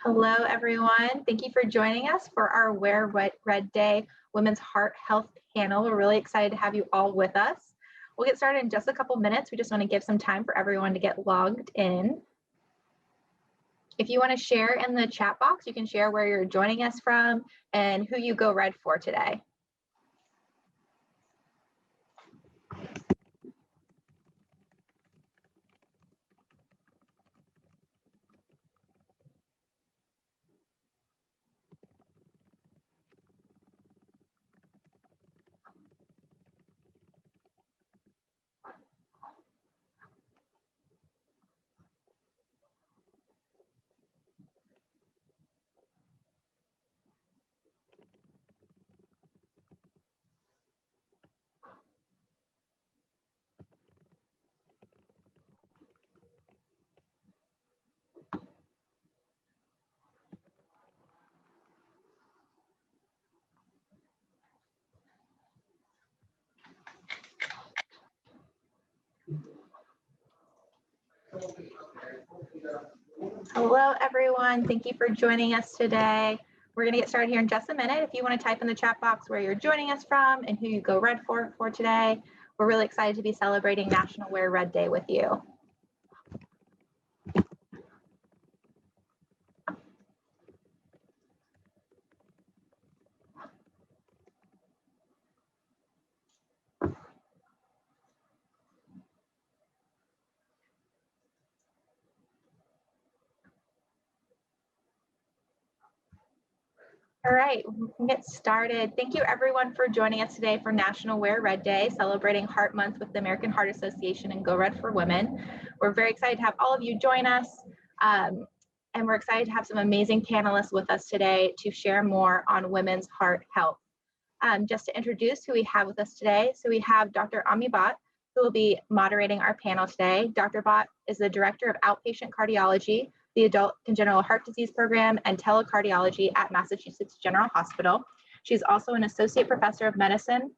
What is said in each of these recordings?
Hello, everyone. Thank you for joining us for our Wear Red Day Women's Heart Health panel. We're really excited to have you all with us. We'll get started in just a couple minutes. We just want to give some time for everyone to get logged in. If you want to share in the chat box, you can share where you're joining us from and who you go red for today. Hello, everyone. Thank you for joining us today. We're going to get started here in just a minute. If you want to type in the chat box where you're joining us from and who you go red for today, we're really excited to be celebrating National Wear Red Day with you. All right, we can get started. Thank you everyone for joining us today for National Wear Red Day, celebrating Heart Month with the American Heart Association and Go Red for Women. We're very excited to have all of you join us, and we're excited to have some amazing panelists with us today to share more on women's heart health. Just to introduce who we have with us today, so we have Dr. Amy Bhatt, who will be moderating our panel today. Dr. Bhatt is the Director of Outpatient Cardiology, the Adult Congenital Heart Disease Program, and Telecardiology at Massachusetts General Hospital. She's also an Associate Professor of Medicine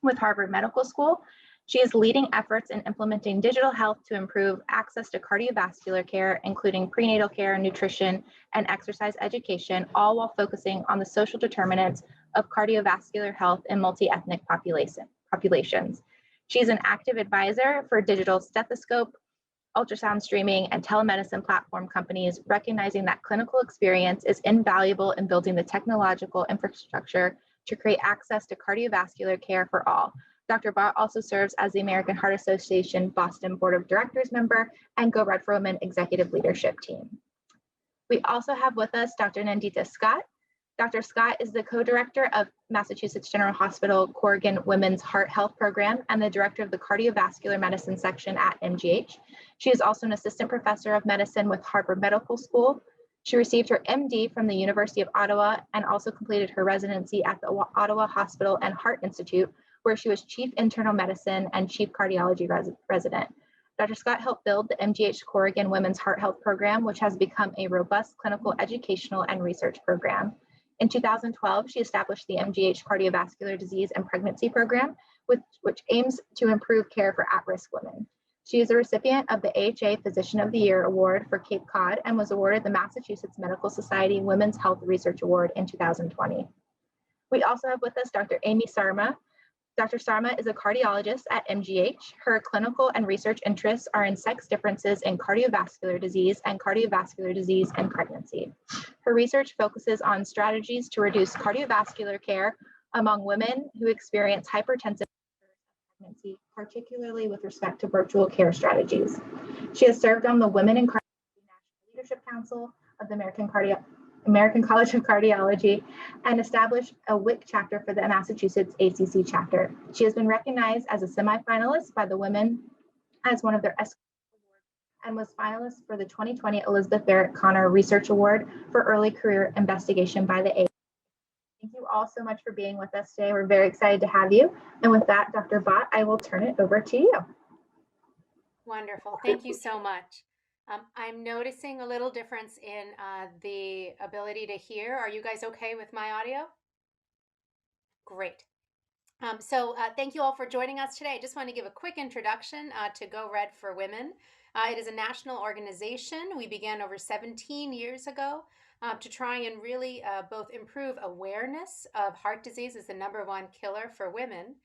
with Harvard Medical School. She is leading efforts in implementing digital health to improve access to cardiovascular care, including prenatal care, nutrition, and exercise education, all while focusing on the social determinants of cardiovascular health in multi-ethnic populations. She's an active advisor for digital stethoscope, ultrasound streaming, and telemedicine platform companies, recognizing that clinical experience is invaluable in building the technological infrastructure to create access to cardiovascular care for all. Dr. Bhatt also serves as the American Heart Association Boston Board of Directors member and Go Red for Women Executive Leadership Team. We also have with us Dr. Nandita Scott. Dr. Scott is the co-director of Massachusetts General Hospital Corrigan Women's Heart Health Program and the director of the Cardiovascular Medicine section at MGH. She is also an assistant professor of medicine with Harvard Medical School. She received her MD from the University of Ottawa and also completed her residency at the Ottawa Hospital and Heart Institute, where she was chief internal medicine and chief cardiology resident. Dr. Scott helped build the MGH Corrigan Women's Heart Health Program, which has become a robust clinical, educational, and research program. In 2012, she established the MGH Cardiovascular Disease and Pregnancy Program, which aims to improve care for at-risk women. She is a recipient of the AHA Physician of the Year Award for Cape Cod and was awarded the Massachusetts Medical Society Women's Health Research Award in 2020. We also have with us Dr. Amy Sarma. Dr. Sarma is a cardiologist at MGH. Her clinical and research interests are in sex differences in cardiovascular disease and pregnancy. Her research focuses on strategies to reduce cardiovascular care among women who experience hypertensive pregnancy, particularly with respect to virtual care strategies. She has served on the Women in Cardiology National Leadership Council of the American College of Cardiology and established a WIC chapter for the Massachusetts ACC chapter. She has been recognized as a semifinalist by the Women as one of their awards and was finalist for the 2020 Elizabeth Barrett Connor Research Award for Early Career Investigation by the AHA. Thank you all so much for being with us today. We're very excited to have you. And with that, Dr. Bhatt, I will turn it over to you. Wonderful. Thank you so much. I'm noticing a little difference in the ability to hear. Are you guys okay with my audio? Great. Thank you all for joining us today. I just want to give a quick introduction to Go Red for Women. It is a national organization. We began over 17 years ago to try and really both improve awareness of heart disease as the number one killer for women,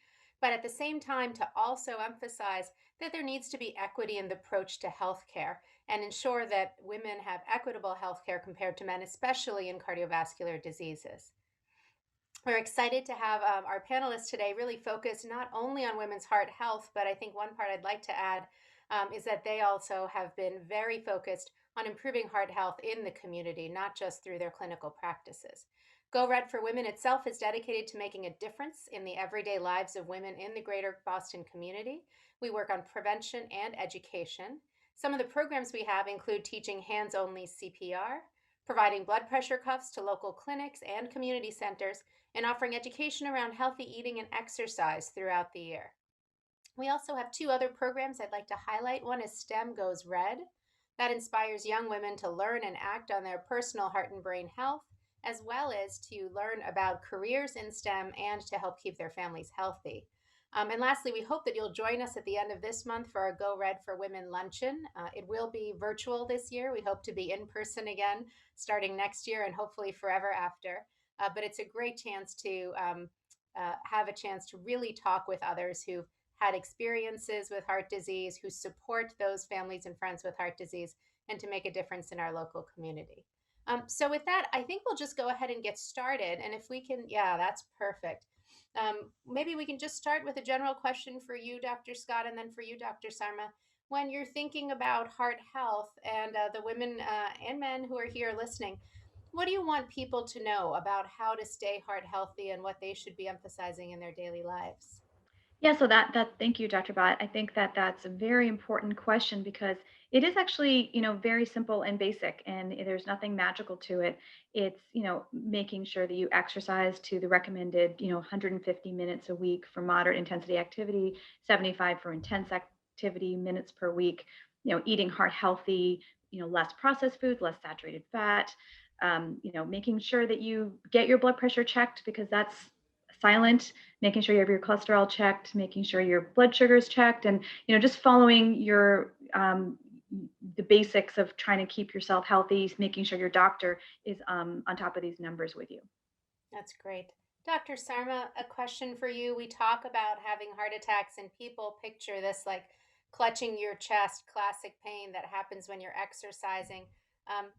but at the same time to also emphasize that there needs to be equity in the approach to healthcare and ensure that women have equitable healthcare compared to men, especially in cardiovascular diseases. We're excited to have our panelists today really focus not only on women's heart health, but I think one part I'd like to add is that they also have been very focused on improving heart health in the community, not just through their clinical practices. Go Red for Women itself is dedicated to making a difference in the everyday lives of women in the greater Boston community. We work on prevention and education. Some of the programs we have include teaching hands only CPR, providing blood pressure cuffs to local clinics and community centers, and offering education around healthy eating and exercise throughout the year. We also have two other programs I'd like to highlight. One is STEM Goes Red. That inspires young women to learn and act on their personal heart and brain health, as well as to learn about careers in STEM and to help keep their families healthy. And lastly, we hope that you'll join us at the end of this month for our Go Red for Women luncheon. It will be virtual this year. We hope to be in person again starting next year and hopefully forever after. But it's a great chance to have a chance to really talk with others who've had experiences with heart disease, who support those families and friends with heart disease, and to make a difference in our local community. So, with that, I think we'll just go ahead and get started. And if we can, yeah, that's perfect. Maybe we can just start with a general question for you, Dr. Scott, and then for you, Dr. Sarma. When you're thinking about heart health and the women and men who are here listening, what do you want people to know about how to stay heart healthy and what they should be emphasizing in their daily lives? Yeah, so that thank you, Dr. Bott. I think that that's a very important question because it is actually, very simple and basic, and there's nothing magical to it. It's, making sure that you exercise to the recommended, 150 minutes a week for moderate intensity activity, 75 for intense activity minutes per week, eating heart healthy, less processed foods, less saturated fat, making sure that you get your blood pressure checked because that's silent, making sure you have your cholesterol checked, making sure your blood sugar is checked, and just following your the basics of trying to keep yourself healthy, making sure your doctor is on top of these numbers with you. That's great. Dr. Sarma, a question for you. We talk about having heart attacks, and people picture this like clutching your chest, classic pain that happens when you're exercising.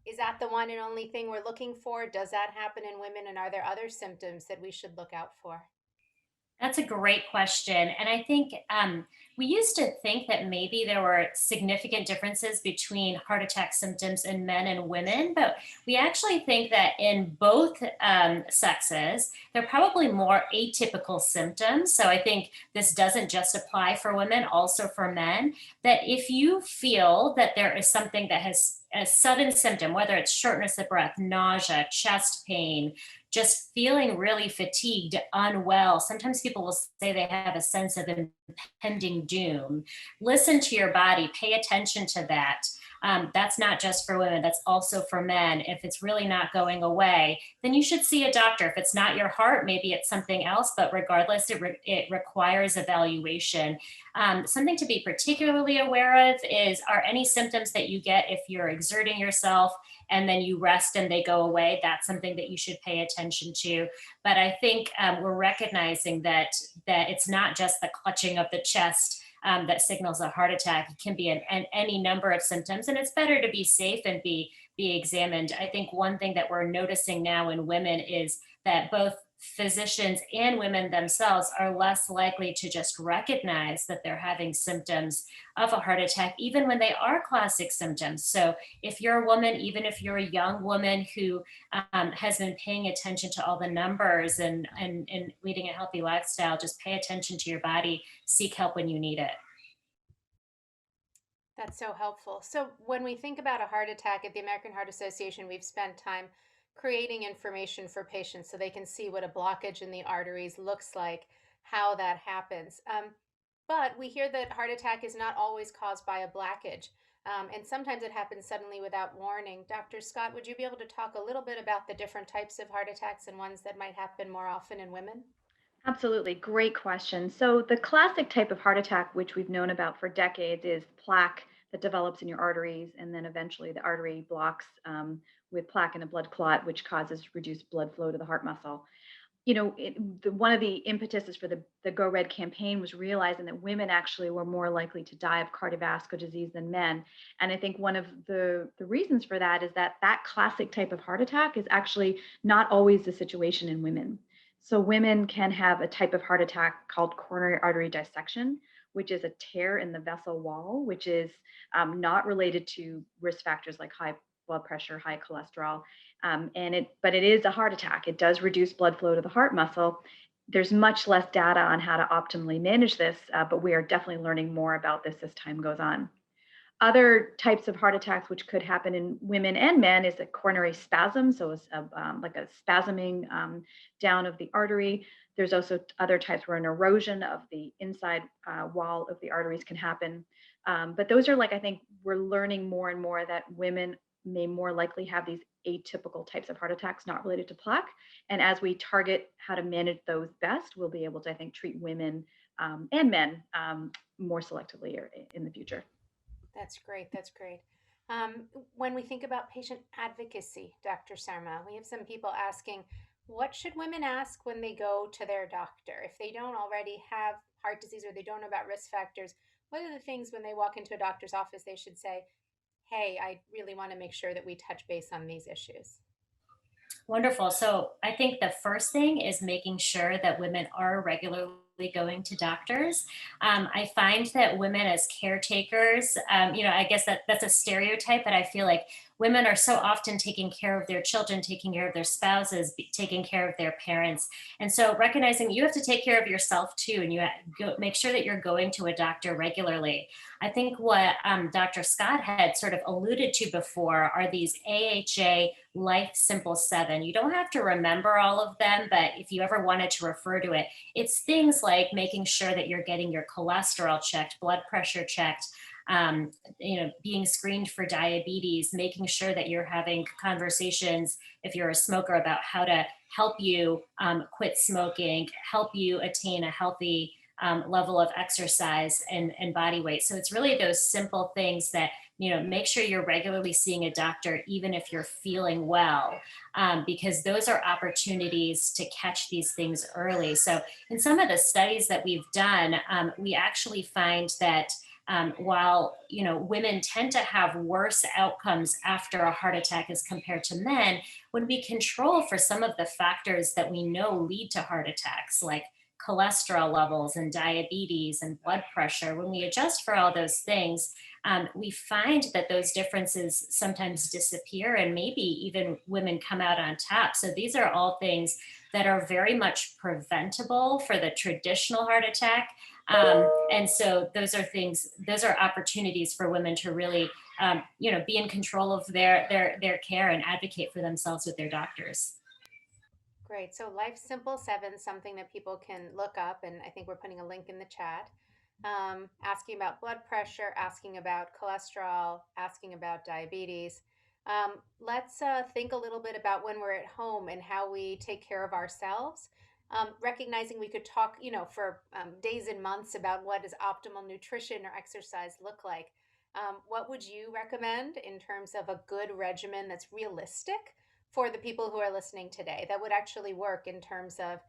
Is that the one and only thing we're looking for? Does that happen in women? And are there other symptoms that we should look out for? That's a great question. And I think we used to think that maybe there were significant differences between heart attack symptoms in men and women, but we actually think that in both sexes, there are probably more atypical symptoms. So I think this doesn't just apply for women, also for men, that if you feel that there is something that has a sudden symptom, whether it's shortness of breath, nausea, chest pain, just feeling really fatigued, unwell. Sometimes people will say they have a sense of impending doom. Listen to your body, pay attention to that. That's not just for women, that's also for men. If it's really not going away, then you should see a doctor. If it's not your heart, maybe it's something else, but regardless, it requires evaluation. Something to be particularly aware of is, are any symptoms that you get if you're exerting yourself and then you rest and they go away? That's something that you should pay attention to. But I think we're recognizing that it's not just the clutching of the chest that signals a heart attack. It can be any number of symptoms, and it's better to be safe and be examined. I think one thing that we're noticing now in women is that both physicians and women themselves are less likely to just recognize that they're having symptoms of a heart attack, even when they are classic symptoms. So if you're a woman, even if you're a young woman who has been paying attention to all the numbers and leading a healthy lifestyle, just pay attention to your body, seek help when you need it. That's so helpful. So, when we think about a heart attack at the American Heart Association, we've spent time creating information for patients so they can see what a blockage in the arteries looks like, how that happens. But we hear that heart attack is not always caused by a blockage, and sometimes it happens suddenly without warning. Dr. Scott, would you be able to talk a little bit about the different types of heart attacks and ones that might happen more often in women? Absolutely. Great question. So, the classic type of heart attack, which we've known about for decades, is plaque that develops in your arteries, and then eventually the artery blocks with plaque and a blood clot, which causes reduced blood flow to the heart muscle. One of the impetuses for the Go Red campaign was realizing that women actually were more likely to die of cardiovascular disease than men. And I think one of the reasons for that is that classic type of heart attack is actually not always the situation in women. So women can have a type of heart attack called coronary artery dissection, which is a tear in the vessel wall, which is not related to risk factors like high blood pressure, high cholesterol. But it is a heart attack. It does reduce blood flow to the heart muscle. There's much less data on how to optimally manage this, but we are definitely learning more about this as time goes on. Other types of heart attacks which could happen in women and men is a coronary spasm, so it's like a spasming down of the artery. There's also other types where an erosion of the inside wall of the arteries can happen. But those are I think we're learning more and more that women may more likely have these atypical types of heart attacks not related to plaque. And as we target how to manage those best, we'll be able to, I think, treat women and men more selectively in the future. That's great. That's great. When we think about patient advocacy, Dr. Sarma, we have some people asking, what should women ask when they go to their doctor? If they don't already have heart disease or they don't know about risk factors, what are the things when they walk into a doctor's office they should say, hey, I really want to make sure that we touch base on these issues? Wonderful. So I think the first thing is making sure that women are regularly going to doctors. I find that women as caretakers, I guess that's a stereotype, but I feel like women are so often taking care of their children, taking care of their spouses, taking care of their parents. And so recognizing you have to take care of yourself too, and you make sure that you're going to a doctor regularly. I think what Dr. Scott had sort of alluded to before are these AHA Life Simple 7. You don't have to remember all of them, but if you ever wanted to refer to it, it's things like making sure that you're getting your cholesterol checked, blood pressure checked, being screened for diabetes, making sure that you're having conversations if you're a smoker about how to help you quit smoking, help you attain a healthy level of exercise and body weight. So it's really those simple things that, make sure you're regularly seeing a doctor, even if you're feeling well, because those are opportunities to catch these things early. So in some of the studies that we've done, we actually find that while women tend to have worse outcomes after a heart attack as compared to men, when we control for some of the factors that we know lead to heart attacks, like cholesterol levels and diabetes and blood pressure, when we adjust for all those things, we find that those differences sometimes disappear and maybe even women come out on top. So these are all things that are very much preventable for the traditional heart attack. And so those are opportunities for women to really, be in control of their care and advocate for themselves with their doctors. Great. So Life Simple 7, something that people can look up, and I think we're putting a link in the chat. Asking about blood pressure, asking about cholesterol, asking about diabetes. Let's think a little bit about when we're at home and how we take care of ourselves. Recognizing we could talk, for days and months about what does optimal nutrition or exercise look like. What would you recommend in terms of a good regimen that's realistic for the people who are listening today that would actually work in terms of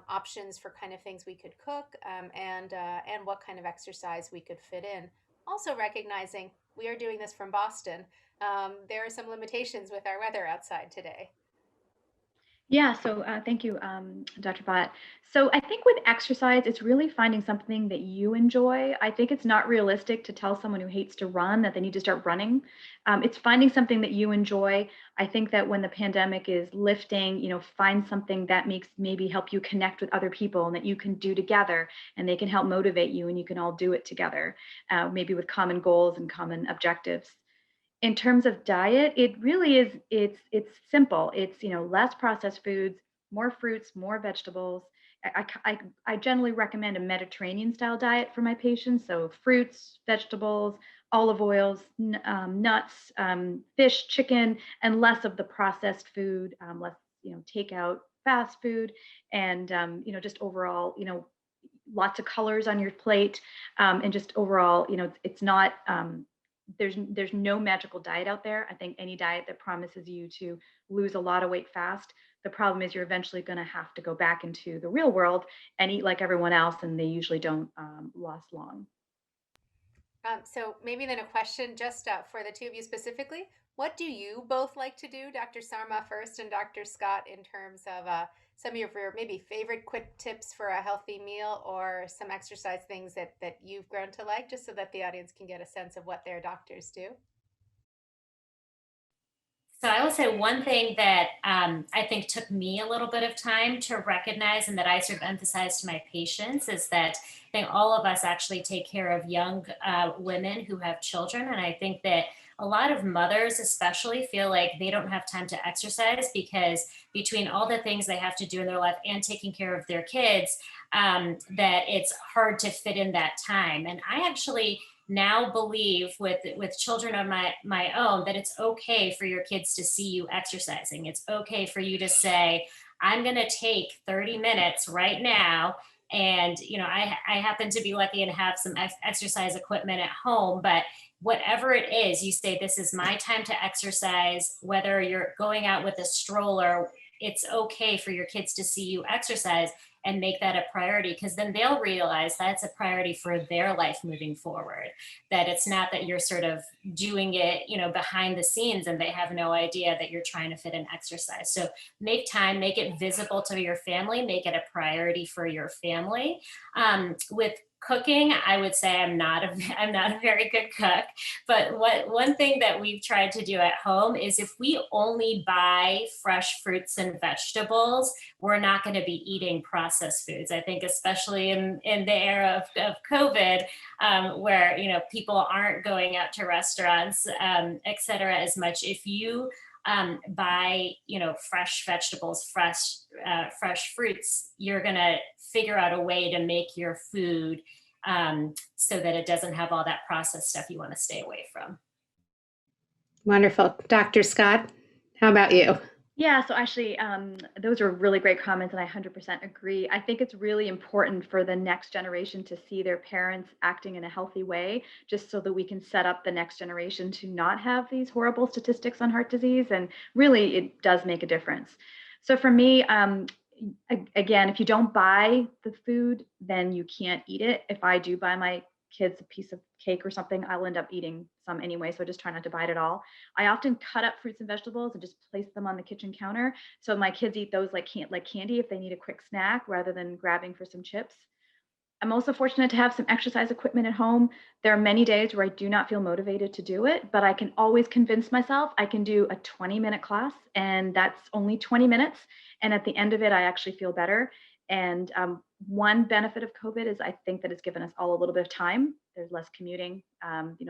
options for kind of things we could cook and what kind of exercise we could fit in? Also recognizing we are doing this from Boston. There are some limitations with our weather outside today. Yeah, so thank you, Dr. Bott. So I think with exercise, it's really finding something that you enjoy. I think it's not realistic to tell someone who hates to run that they need to start running. It's finding something that you enjoy. I think that when the pandemic is lifting, find something that makes maybe help you connect with other people and that you can do together, and they can help motivate you and you can all do it together, maybe with common goals and common objectives. In terms of diet, it really is, it's simple. It's, less processed foods, more fruits, more vegetables. I generally recommend a Mediterranean style diet for my patients. So fruits, vegetables, olive oils, nuts, fish, chicken, and less of the processed food, less, takeout, fast food, and, just overall, lots of colors on your plate, and just overall, it's not, there's no magical diet out there. I think any diet that promises you to lose a lot of weight fast, the problem is you're eventually going to have to go back into the real world and eat like everyone else, and they usually don't last long. So maybe then a question just for the two of you specifically. What do you both like to do, Dr. Sarma first and Dr. Scott, in terms of some of your maybe favorite quick tips for a healthy meal or some exercise things that you've grown to like, just so that the audience can get a sense of what their doctors do? So I will say one thing that I think took me a little bit of time to recognize and that I sort of emphasize to my patients is that I think all of us actually take care of young women who have children. And I think that a lot of mothers especially feel like they don't have time to exercise because between all the things they have to do in their life and taking care of their kids, that it's hard to fit in that time. And I actually now believe with children of my own that it's okay for your kids to see you exercising. It's okay for you to say, I'm going to take 30 minutes right now. And I happen to be lucky and have some exercise equipment at home, but whatever it is, you say, this is my time to exercise. Whether you're going out with a stroller, it's okay for your kids to see you exercise and make that a priority, because then they'll realize that's a priority for their life moving forward, that it's not that you're sort of doing it behind the scenes and they have no idea that you're trying to fit in exercise. So make time, make it visible to your family, make it a priority for your family. With cooking, I would say I'm not a very good cook, but one thing that we've tried to do at home is if we only buy fresh fruits and vegetables, we're not going to be eating processed foods. I think especially in the era of COVID, where people aren't going out to restaurants, et cetera, as much. If you buy fresh vegetables, fresh fruits, you're going to figure out a way to make your food so that it doesn't have all that processed stuff you want to stay away from. Wonderful. Dr. Scott, how about you? Yeah, so actually, those are really great comments, and I 100% agree. I think it's really important for the next generation to see their parents acting in a healthy way, just so that we can set up the next generation to not have these horrible statistics on heart disease. And really, it does make a difference. So for me, again, if you don't buy the food, then you can't eat it. If I do buy my kids a piece of cake or something, I'll end up eating some anyway. So I just try not to buy it at all. I often cut up fruits and vegetables and just place them on the kitchen counter. So my kids eat those like candy if they need a quick snack rather than grabbing for some chips. I'm also fortunate to have some exercise equipment at home. There are many days where I do not feel motivated to do it, but I can always convince myself I can do a 20-minute class, and that's only 20 minutes. And at the end of it, I actually feel better. And one benefit of COVID is I think that it's given us all a little bit of time. There's less commuting.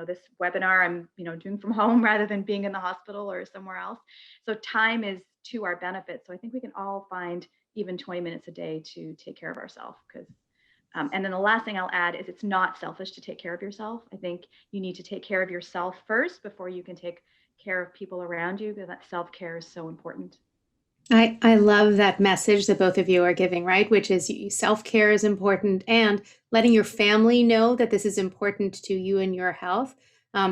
This webinar I'm doing from home rather than being in the hospital or somewhere else. So time is to our benefit. So I think we can all find even 20 minutes a day to take care of ourselves. And then the last thing I'll add is it's not selfish to take care of yourself. I think you need to take care of yourself first before you can take care of people around you, because that self-care is so important. I love that message that both of you are giving, right? Which is self-care is important, and letting your family know that this is important to you and your health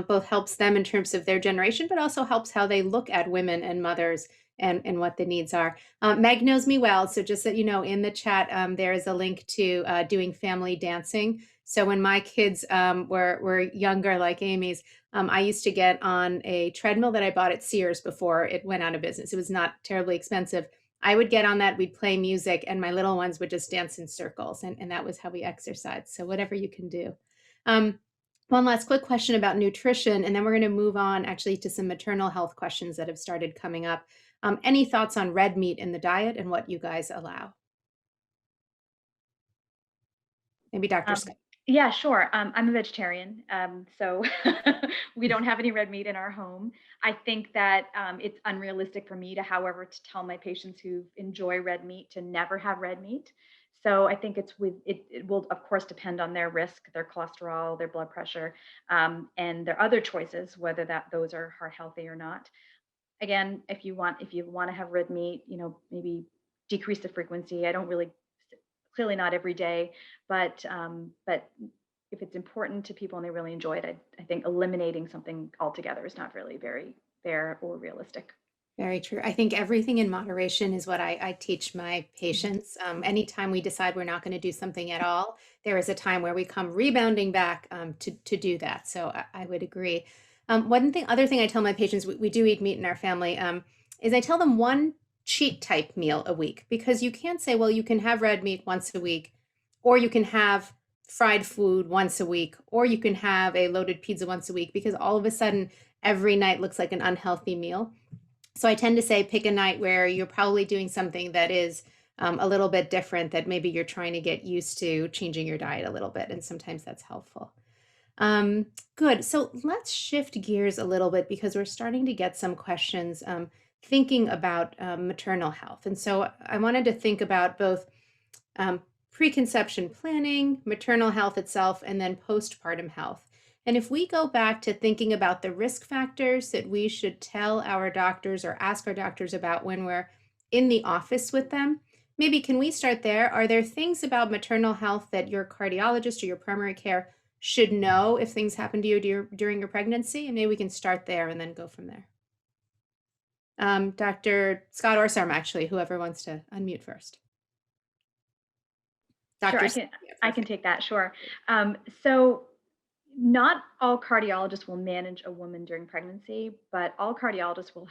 both helps them in terms of their generation, but also helps how they look at women and mothers and what the needs are. Meg knows me well, so just that you know, in the chat, there is a link to doing family dancing. So when my kids were younger, like Amy's, I used to get on a treadmill that I bought at Sears before it went out of business. It was not terribly expensive. I would get on that, we'd play music, and my little ones would just dance in circles. And that was how we exercised. So whatever you can do. One last quick question about nutrition, and then we're going to move on actually to some maternal health questions that have started coming up. Any thoughts on red meat in the diet and what you guys allow? Maybe Dr. Scott. Yeah, sure. I'm a vegetarian, so we don't have any red meat in our home. I think that it's unrealistic for me to tell my patients who enjoy red meat to never have red meat. So I think it will of course depend on their risk, their cholesterol, their blood pressure, and their other choices, whether those are heart healthy or not. Again, if you want to have red meat, maybe decrease the frequency. I don't really, clearly not every day, but if it's important to people and they really enjoy it, I think eliminating something altogether is not really very fair or realistic. Very true. I think everything in moderation is what I teach my patients. Anytime we decide we're not going to do something at all, there is a time where we come rebounding back to do that. So I would agree. Other thing I tell my patients, we do eat meat in our family, is I tell them one cheat type meal a week, because you can't say, well, you can have red meat once a week, or you can have fried food once a week, or you can have a loaded pizza once a week, because all of a sudden every night looks like an unhealthy meal. So I tend to say pick a night where you're probably doing something that is a little bit different, that maybe you're trying to get used to changing your diet a little bit. And sometimes that's helpful. Good. So let's shift gears a little bit, because we're starting to get some questions thinking about maternal health. And so I wanted to think about both preconception planning, maternal health itself, and then postpartum health. And if we go back to thinking about the risk factors that we should tell our doctors or ask our doctors about when we're in the office with them, maybe can we start there? Are there things about maternal health that your cardiologist or your primary care should know if things happen to you during your pregnancy? And maybe we can start there and then go from there. Dr. Scott or Sarma, actually, whoever wants to unmute first. Dr. Sure, I can take that, sure. So not all cardiologists will manage a woman during pregnancy, but all cardiologists will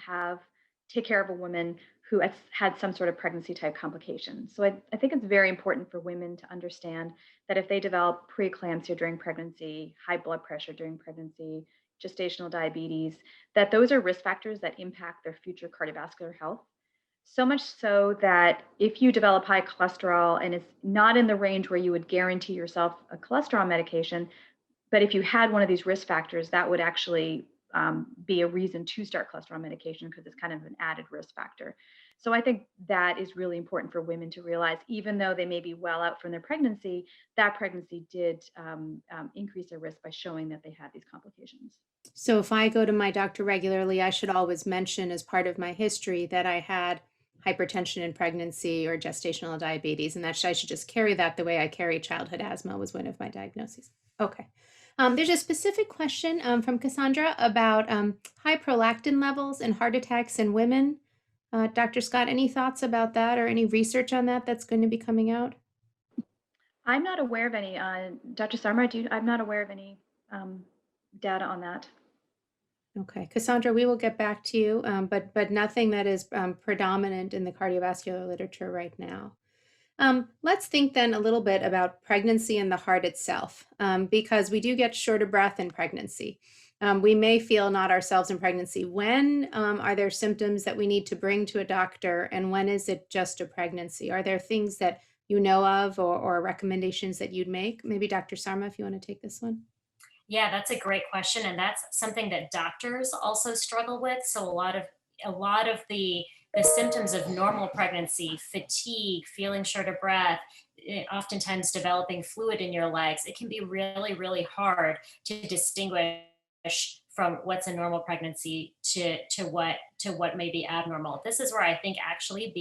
take care of a woman who has had some sort of pregnancy type complication. So I think it's very important for women to understand that if they develop preeclampsia during pregnancy, high blood pressure during pregnancy, gestational diabetes, that those are risk factors that impact their future cardiovascular health. So much so that if you develop high cholesterol and it's not in the range where you would guarantee yourself a cholesterol medication, but if you had one of these risk factors, that would actually be a reason to start cholesterol medication, because it's kind of an added risk factor. So I think that is really important for women to realize, even though they may be well out from their pregnancy, that pregnancy did increase their risk by showing that they had these complications. So if I go to my doctor regularly, I should always mention as part of my history that I had hypertension in pregnancy or gestational diabetes, and that I should just carry that the way I carry childhood asthma was one of my diagnoses. Okay. There's a specific question from Cassandra about high prolactin levels and heart attacks in women. Dr. Scott, any thoughts about that or any research on that that's going to be coming out? I'm not aware of any. Dr. Sarma, I'm not aware of any data on that. Okay, Cassandra, we will get back to you, but nothing that is predominant in the cardiovascular literature right now. Let's think then a little bit about pregnancy and the heart itself, because we do get short of breath in pregnancy. We may feel not ourselves in pregnancy. When are there symptoms that we need to bring to a doctor, and when is it just a pregnancy? Are there things that you know of or recommendations that you'd make? Maybe Dr. Sarma, if you want to take this one. Yeah, that's a great question. And that's something that doctors also struggle with. So a lot of the symptoms of normal pregnancy, fatigue, feeling short of breath, oftentimes developing fluid in your legs, it can be really, really hard to distinguish from what's a normal pregnancy to what may be abnormal. This is where I think actually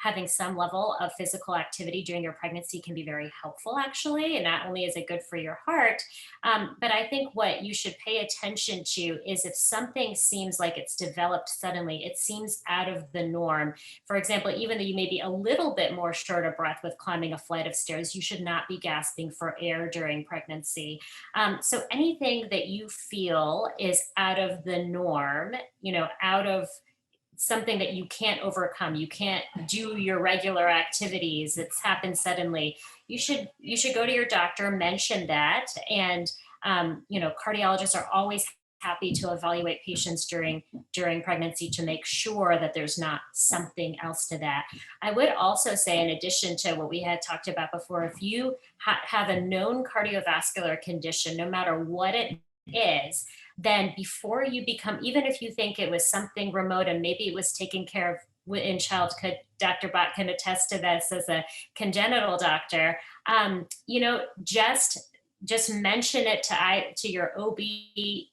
having some level of physical activity during your pregnancy can be very helpful, actually. And not only is it good for your heart, but I think what you should pay attention to is if something seems like it's developed suddenly, it seems out of the norm. For example, even though you may be a little bit more short of breath with climbing a flight of stairs, you should not be gasping for air during pregnancy. So anything that you feel is out of the norm, out of something that you can't overcome, you can't do your regular activities, it's happened suddenly, you should go to your doctor, mention that. And cardiologists are always happy to evaluate patients during pregnancy to make sure that there's not something else to that. I would also say, in addition to what we had talked about before, if you have a known cardiovascular condition, no matter what it is, then before you even if you think it was something remote and maybe it was taken care of in childhood, Dr. Bott can attest to this as a congenital doctor, just mention it to your OB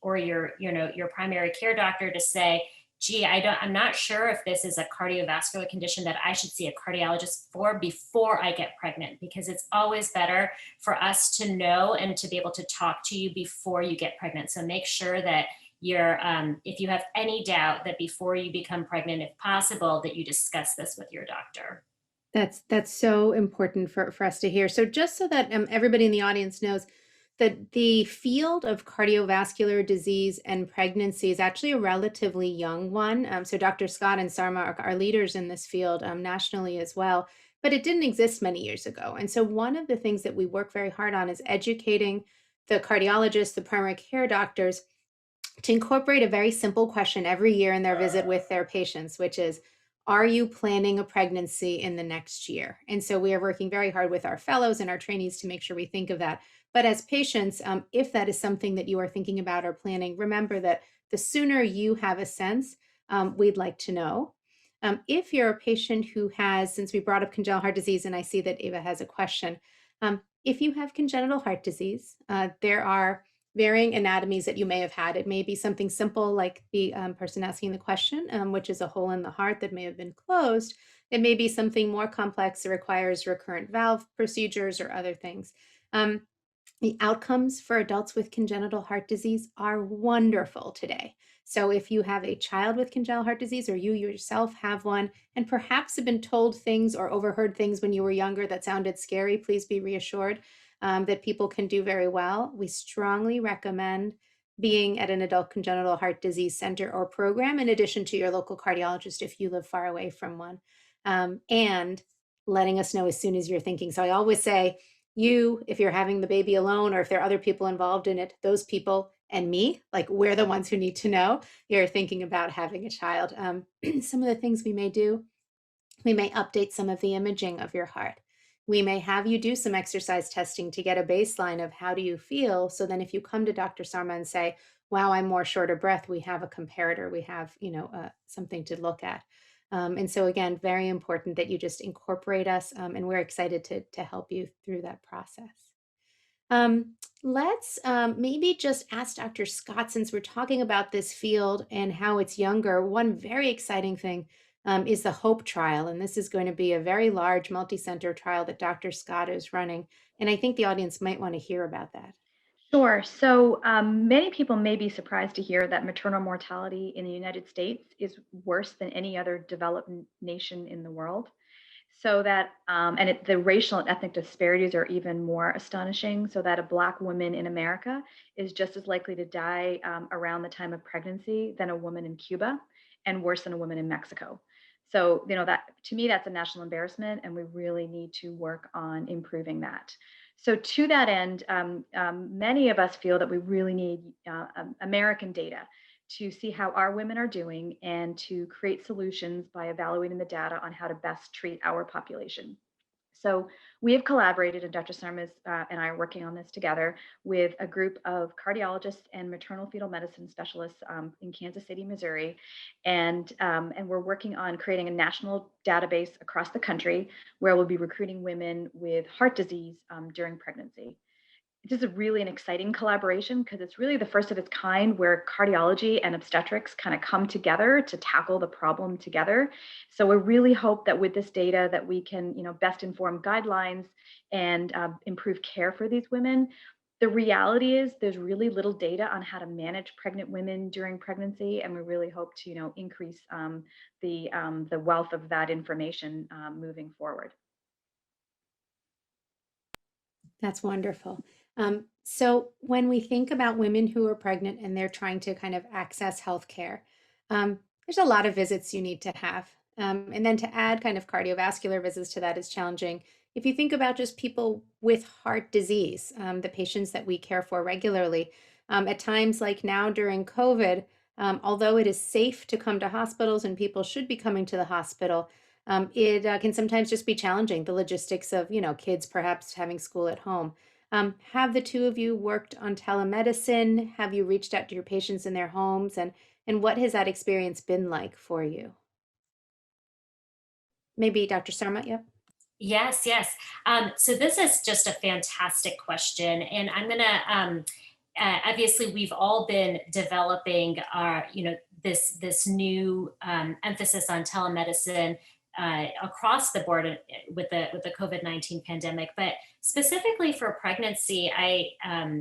or your primary care doctor to say, gee, I'm not sure if this is a cardiovascular condition that I should see a cardiologist for before I get pregnant, because it's always better for us to know and to be able to talk to you before you get pregnant. So make sure that if you have any doubt, that before you become pregnant, if possible, that you discuss this with your doctor. That's so important for us to hear. So just so that everybody in the audience knows that the field of cardiovascular disease and pregnancy is actually a relatively young one. So Dr. Scott and Sarma are leaders in this field nationally as well, but it didn't exist many years ago. And so one of the things that we work very hard on is educating the cardiologists, the primary care doctors, to incorporate a very simple question every year in their visit with their patients, which is, are you planning a pregnancy in the next year? And so we are working very hard with our fellows and our trainees to make sure we think of that. But as patients, if that is something that you are thinking about or planning, remember that the sooner you have a sense, we'd like to know. If you're a patient who has, since we brought up congenital heart disease, and I see that Ava has a question, if you have congenital heart disease, there are varying anatomies that you may have had. It may be something simple like the person asking the question, which is a hole in the heart that may have been closed. It may be something more complex that requires recurrent valve procedures or other things. The outcomes for adults with congenital heart disease are wonderful today. So if you have a child with congenital heart disease, or you yourself have one, and perhaps have been told things or overheard things when you were younger that sounded scary, please be reassured that people can do very well. We strongly recommend being at an adult congenital heart disease center or program, in addition to your local cardiologist if you live far away from one, and letting us know as soon as you're thinking. So I always say, if you're having the baby alone, or if there are other people involved in it, those people and me, like, we're the ones who need to know you're thinking about having a child. Some of the things we may do, we may update some of the imaging of your heart. We may have you do some exercise testing to get a baseline of how do you feel. So then if you come to Dr. Sarma and say, wow, I'm more short of breath, we have a comparator, we have, something to look at. And so again, very important that you just incorporate us, and we're excited to help you through that process. Let's maybe just ask Dr. Scott, since we're talking about this field and how it's younger, one very exciting thing is the HOPE trial. And this is going to be a very large multi-center trial that Dr. Scott is running. And I think the audience might want to hear about that. Sure. So many people may be surprised to hear that maternal mortality in the United States is worse than any other developed nation in the world. So that, the racial and ethnic disparities are even more astonishing. So that a Black woman in America is just as likely to die around the time of pregnancy than a woman in Cuba, and worse than a woman in Mexico. So, that, to me, that's a national embarrassment, and we really need to work on improving that. So to that end, many of us feel that we really need American data to see how our women are doing, and to create solutions by evaluating the data on how to best treat our population. So we have collaborated, and Dr. Sarma and I are working on this together with a group of cardiologists and maternal fetal medicine specialists in Kansas City, Missouri, and we're working on creating a national database across the country where we'll be recruiting women with heart disease during pregnancy. This is really an exciting collaboration, because it's really the first of its kind where cardiology and obstetrics kind of come together to tackle the problem together. So we really hope that with this data that we can, best inform guidelines and improve care for these women. The reality is there's really little data on how to manage pregnant women during pregnancy, and we really hope to, increase the wealth of that information moving forward. That's wonderful. So when we think about women who are pregnant and they're trying to kind of access healthcare, there's a lot of visits you need to have. And then to add kind of cardiovascular visits to that is challenging. If you think about just people with heart disease, the patients that we care for regularly, at times like now during COVID, although it is safe to come to hospitals and people should be coming to the hospital, it can sometimes just be challenging, the logistics of, kids perhaps having school at home. Have the two of you worked on telemedicine? Have you reached out to your patients in their homes? And what has that experience been like for you? Maybe Dr. Sarma, yep. Yes, yes. So this is just a fantastic question, and I'm gonna obviously we've all been developing our, this new emphasis on telemedicine across the board with the COVID-19 pandemic, but specifically for pregnancy,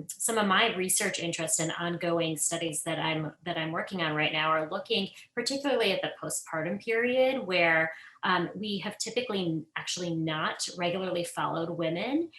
some of my research interest and ongoing studies that I'm working on right now are looking particularly at the postpartum period, where we have typically actually not regularly followed women,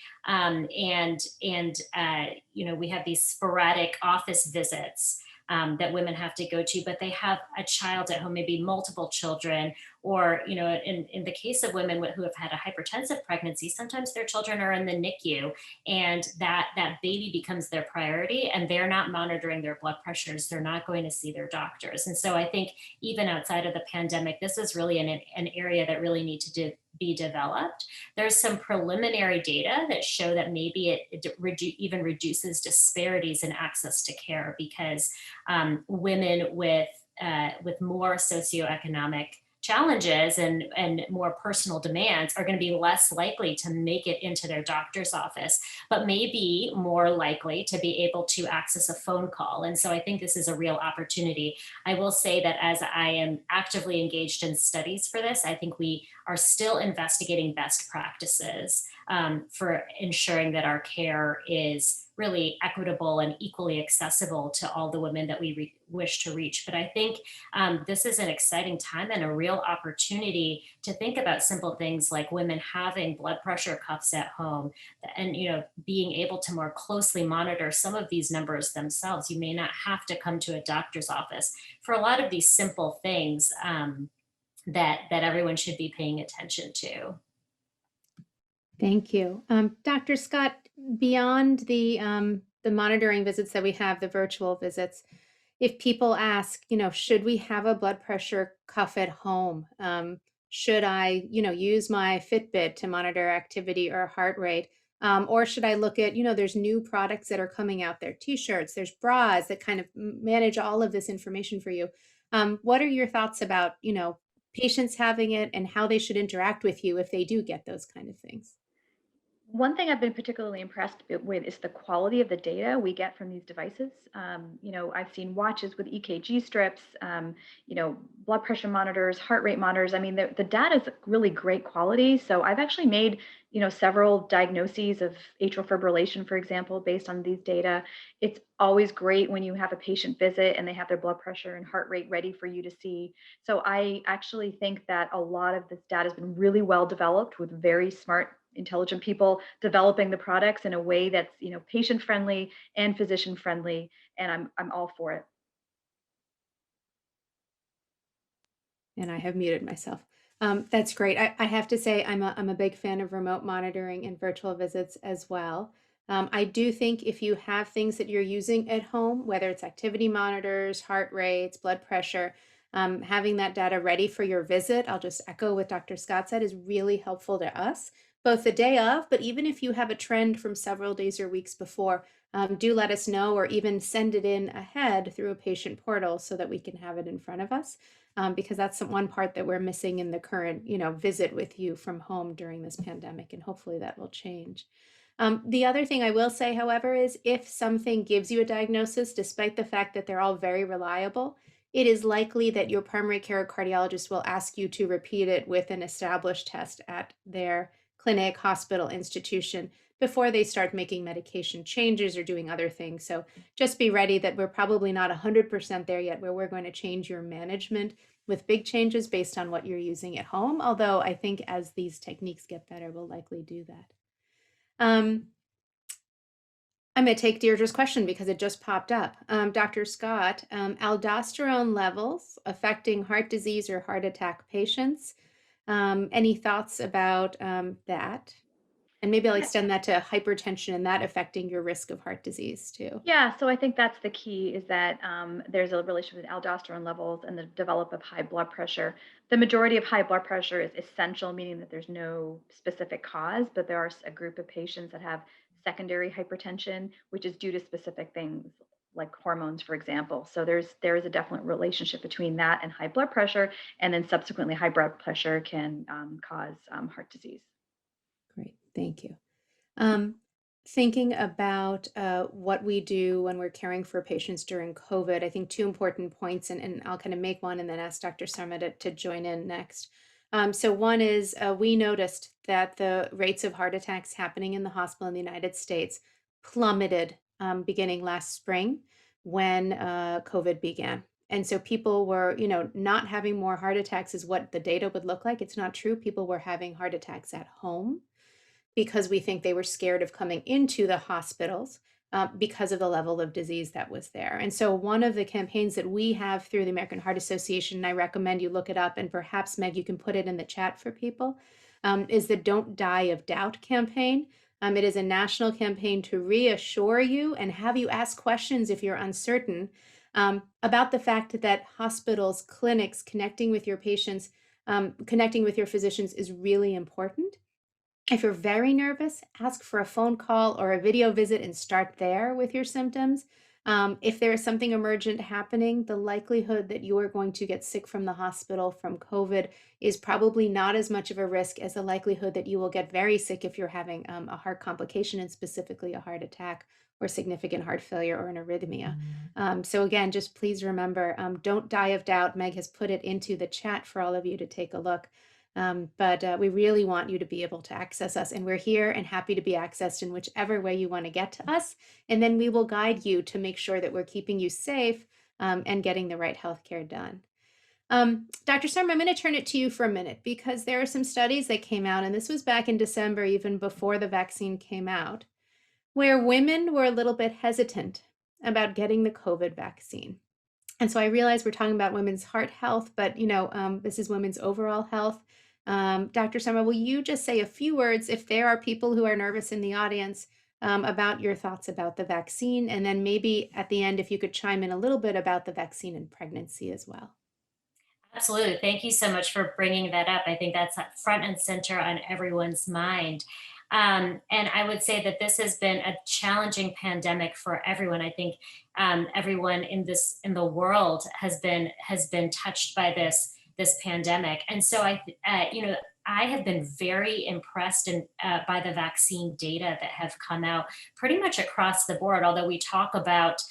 we have these sporadic office visits that women have to go to, but they have a child at home, maybe multiple children, or in the case of women who have had a hypertensive pregnancy, sometimes their children are in the NICU, and that baby becomes their priority, and they're not monitoring their blood pressures. They're not going to see their doctors. And so I think even outside of the pandemic, this is really an area that really needs to be developed. There's some preliminary data that show that maybe it even reduces disparities in access to care, because women with more socioeconomic challenges and more personal demands are going to be less likely to make it into their doctor's office, but maybe more likely to be able to access a phone call. And so I think this is a real opportunity. I will say that as I am actively engaged in studies for this, I think we are still investigating best practices for ensuring that our care is really equitable and equally accessible to all the women that we wish to reach. But I think this is an exciting time and a real opportunity to think about simple things like women having blood pressure cuffs at home, and being able to more closely monitor some of these numbers themselves. You may not have to come to a doctor's office for a lot of these simple things that everyone should be paying attention to. Thank you. Dr. Scott, beyond the monitoring visits that we have, the virtual visits, if people ask, should we have a blood pressure cuff at home? Should I, use my Fitbit to monitor activity or heart rate? Or should I look at, there's new products that are coming out there, t-shirts, there's bras that kind of manage all of this information for you. What are your thoughts about, patients having it and how they should interact with you if they do get those kind of things? One thing I've been particularly impressed with is the quality of the data we get from these devices. I've seen watches with EKG strips, blood pressure monitors, heart rate monitors. I mean, the data is really great quality. So I've actually made, several diagnoses of atrial fibrillation, for example, based on these data. It's always great when you have a patient visit and they have their blood pressure and heart rate ready for you to see. So I actually think that a lot of this data has been really well developed with very smart, intelligent people developing the products in a way that's patient friendly and physician friendly, and I'm all for it. And I have muted myself. That's great. I have to say I'm a big fan of remote monitoring and virtual visits as well. I do think if you have things that you're using at home, whether it's activity monitors, heart rates, blood pressure, having that data ready for your visit, I'll just echo what Dr. Scott said, is really helpful to us, both the day of, but even if you have a trend from several days or weeks before, do let us know, or even send it in ahead through a patient portal so that we can have it in front of us. Because that's one part that we're missing in the current, visit with you from home during this pandemic, and hopefully that will change. The other thing I will say, however, is if something gives you a diagnosis, despite the fact that they're all very reliable, it is likely that your primary care cardiologist will ask you to repeat it with an established test at their clinic, hospital, institution before they start making medication changes or doing other things. So just be ready that we're probably not 100% there yet, where we're going to change your management with big changes based on what you're using at home. Although I think as these techniques get better, we'll likely do that. I'm going to take Deirdre's question because it just popped up. Dr. Scott, aldosterone levels affecting heart disease or heart attack patients. Any thoughts about that? And maybe I'll extend that to hypertension and that affecting your risk of heart disease too. Yeah, so I think that's the key, is that there's a relationship with aldosterone levels and the development of high blood pressure. The majority of high blood pressure is essential, meaning that there's no specific cause, but there are a group of patients that have secondary hypertension, which is due to specific things like hormones, for example. So there is a definite relationship between that and high blood pressure, and then subsequently high blood pressure can cause heart disease. Great, thank you. thinking about what we do when we're caring for patients during COVID, I think two important points, and I'll kind of make one and then ask Dr. Sarma to join in next. So one is we noticed that the rates of heart attacks happening in the hospital in the United States plummeted beginning last spring when COVID began. And so people were, not having more heart attacks is what the data would look like. It's not true. People were having heart attacks at home because we think they were scared of coming into the hospitals because of the level of disease that was there. And so one of the campaigns that we have through the American Heart Association, and I recommend you look it up, and perhaps Meg, you can put it in the chat for people, is the Don't Die of Doubt campaign. It is a national campaign to reassure you and have you ask questions if you're uncertain about the fact that hospitals, clinics, connecting with your patients, connecting with your physicians is really important. If you're very nervous, ask for a phone call or a video visit and start there with your symptoms. If there is something emergent happening, the likelihood that you are going to get sick from the hospital from COVID is probably not as much of a risk as the likelihood that you will get very sick if you're having a heart complication, and specifically a heart attack or significant heart failure or an arrhythmia. So again, just please remember, don't die of doubt. Meg has put it into the chat for all of you to take a look. But we really want you to be able to access us, and we're here and happy to be accessed in whichever way you want to get to us. And then we will guide you to make sure that we're keeping you safe and getting the right healthcare done. Dr. Sarma, I'm going to turn it to you for a minute because there are some studies that came out, and this was back in December, even before the vaccine came out, where women were a little bit hesitant about getting the COVID vaccine. And so I realize we're talking about women's heart health, but this is women's overall health. Dr. Sarma, will you just say a few words if there are people who are nervous in the audience about your thoughts about the vaccine? And then maybe at the end, if you could chime in a little bit about the vaccine and pregnancy as well. Absolutely. Thank you so much for bringing that up. I think that's front and center on everyone's mind. And I would say that this has been a challenging pandemic for everyone. I think everyone in the world has been touched by this pandemic. And so I have been very impressed by the vaccine data that have come out pretty much across the board. Although we talk about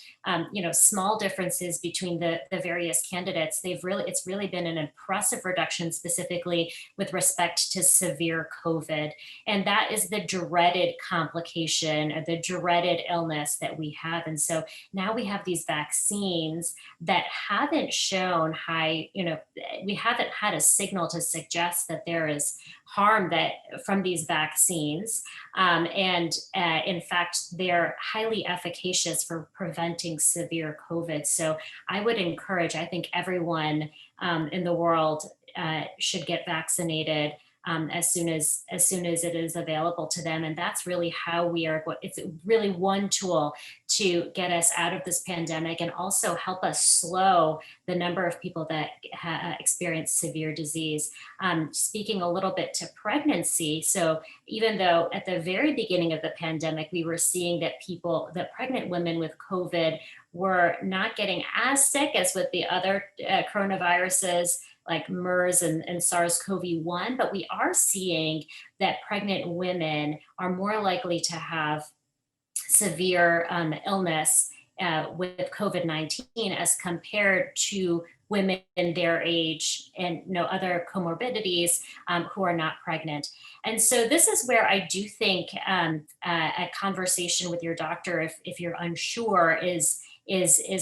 small differences between the various candidates, it's really been an impressive reduction, specifically with respect to severe COVID. And that is the dreaded complication or the dreaded illness that we have. And so now we have these vaccines that haven't shown we haven't had a signal to suggest that there is harm from these vaccines. In fact, they're highly efficacious for preventing severe COVID. So I think everyone in the world should get vaccinated as soon as it is available to them. And that's really how it's really one tool to get us out of this pandemic and also help us slow the number of people that experience severe disease. Speaking a little bit to pregnancy. So even though at the very beginning of the pandemic, we were seeing that pregnant women with COVID were not getting as sick as with the other coronaviruses, like MERS and SARS-CoV-1, but we are seeing that pregnant women are more likely to have severe illness with COVID-19 as compared to women in their age and other comorbidities who are not pregnant. And so this is where I do think a conversation with your doctor, if you're unsure, is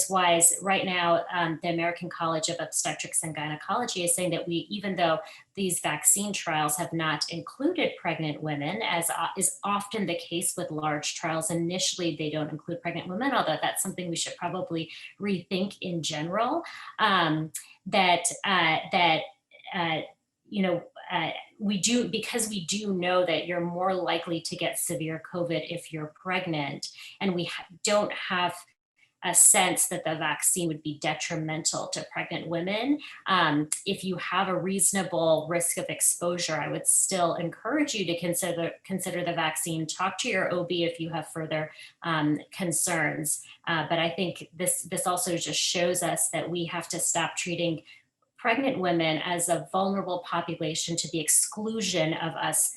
wise. Right now, the American College of Obstetrics and Gynecology is saying that even though these vaccine trials have not included pregnant women, as is often the case with large trials, initially they don't include pregnant women, although that's something we should probably rethink in general. Because we do know that you're more likely to get severe COVID if you're pregnant, and we don't have a sense that the vaccine would be detrimental to pregnant women. If you have a reasonable risk of exposure, I would still encourage you to consider the vaccine. Talk to your OB if you have further concerns. But I think this also just shows us that we have to stop treating pregnant women as a vulnerable population to the exclusion of us,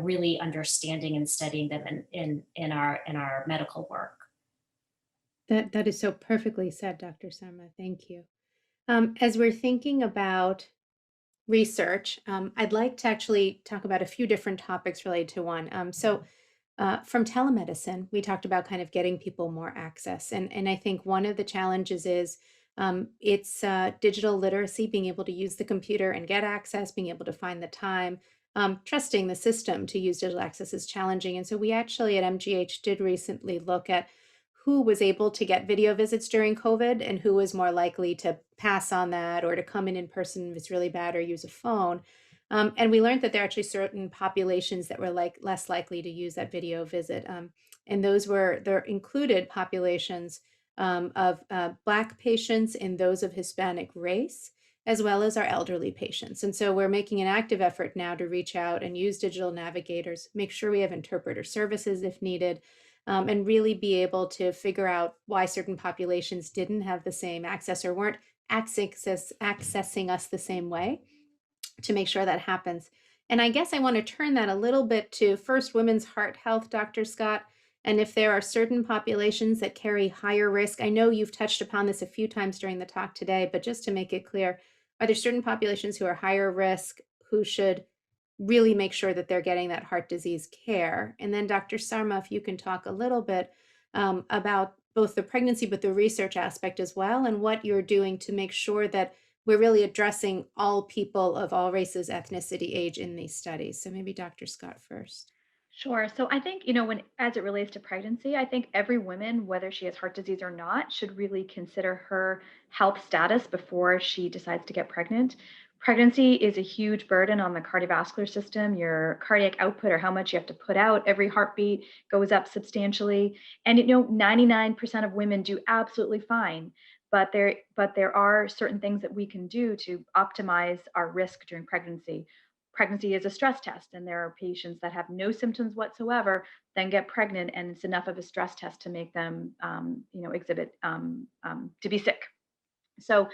really understanding and studying them in our medical work. That is so perfectly said, Dr. Sarma. Thank you. As we're thinking about research, I'd like to actually talk about a few different topics related to one. From telemedicine, we talked about kind of getting people more access. And I think one of the challenges is it's digital literacy, being able to use the computer and get access, being able to find the time. Trusting the system to use digital access is challenging. And so we actually at MGH did recently look at who was able to get video visits during COVID and who was more likely to pass on that or to come in person if it's really bad or use a phone. And we learned that there are actually certain populations that were less likely to use that video visit. And there included populations of Black patients and those of Hispanic race, as well as our elderly patients. And so we're making an active effort now to reach out and use digital navigators, make sure we have interpreter services if needed, and really be able to figure out why certain populations didn't have the same access or weren't accessing us the same way to make sure that happens. And I guess I want to turn that a little bit to first women's heart health, Dr. Scott. And if there are certain populations that carry higher risk, I know you've touched upon this a few times during the talk today, but just to make it clear, are there certain populations who are higher risk who should really make sure that they're getting that heart disease care? And then Dr. Sarma, if you can talk a little bit about both the pregnancy, but the research aspect as well, and what you're doing to make sure that we're really addressing all people of all races, ethnicity, age in these studies. So maybe Dr. Scott first. Sure. So I think, as it relates to pregnancy, I think every woman, whether she has heart disease or not, should really consider her health status before she decides to get pregnant. Pregnancy is a huge burden on the cardiovascular system. Your cardiac output, or how much you have to put out every heartbeat, goes up substantially. And 99% of women do absolutely fine. But there are certain things that we can do to optimize our risk during pregnancy. Pregnancy is a stress test, and there are patients that have no symptoms whatsoever, then get pregnant, and it's enough of a stress test to make them, exhibit to be sick. So